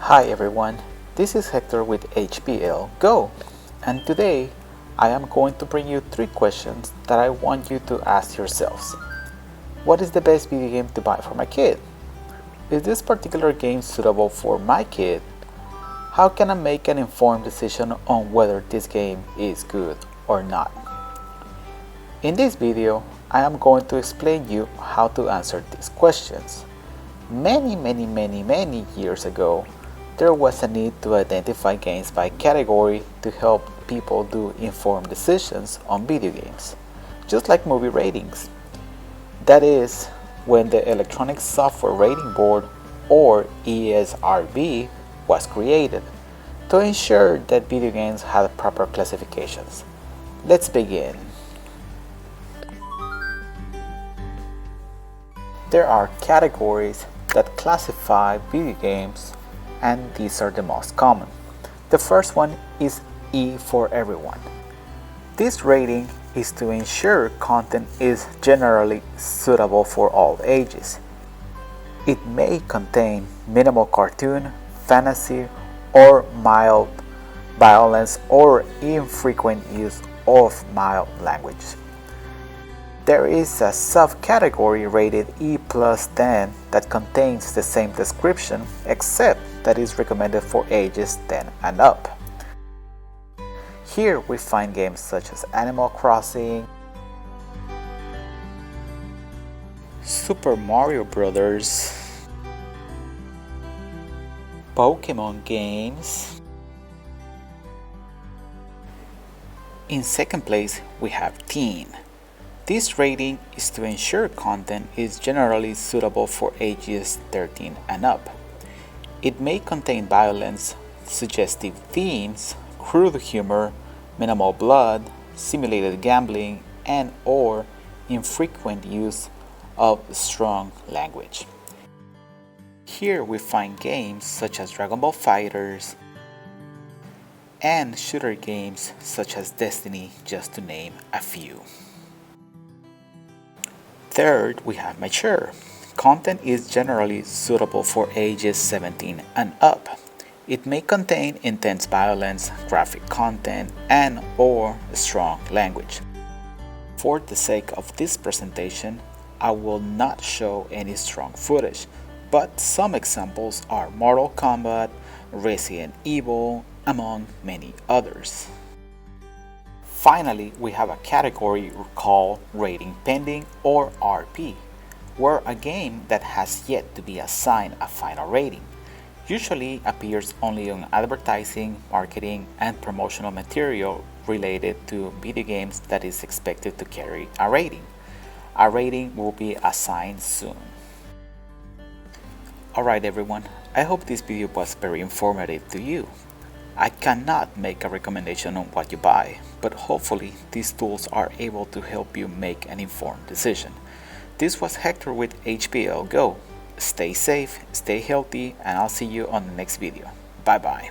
Hi everyone, this is Hector with HPL Go, and today I am going to bring you 3 questions that I want you to ask yourselves. What is the best video game to buy for my kid? Is this particular game suitable for my kid? How can I make an informed decision on whether this game is good or not? In this video, I am going to explain you how to answer these questions. Many years ago, there was a need to identify games by category to help people do informed decisions on video games, just like movie ratings. That is, when the Electronic Software Rating Board, or ESRB, was created to ensure that video games had proper classifications. Let's begin. There are categories that classify video games, and these are the most common. The first one is E for everyone. This rating is to ensure content is generally suitable for all ages. It may contain minimal cartoon, fantasy, or mild violence or infrequent use of mild language. There is a subcategory rated E plus 10 that contains the same description except that is recommended for ages 10 and up. Here we find games such as Animal Crossing, Super Mario Brothers, Pokemon games. In second place we have Teen. This rating is to ensure content is generally suitable for ages 13 and up. It may contain violence, suggestive themes, crude humor, minimal blood, simulated gambling, and or infrequent use of strong language. Here we find games such as Dragon Ball FighterZ and shooter games such as Destiny, just to name a few. Third, we have Mature. Content is generally suitable for ages 17 and up. It may contain intense violence, graphic content, and or strong language. For the sake of this presentation, I will not show any strong footage, but some examples are Mortal Kombat, Resident Evil, among many others. Finally, we have a category called Rating Pending, or RP, where a game that has yet to be assigned a final rating usually appears only on advertising, marketing, and promotional material related to video games that is expected to carry a rating. A rating will be assigned soon. Alright everyone, I hope this video was very informative to you. I cannot make a recommendation on what you buy, but hopefully these tools are able to help you make an informed decision. This was Hector with HPL Go. Stay safe, stay healthy, and I'll see you on the next video. Bye bye.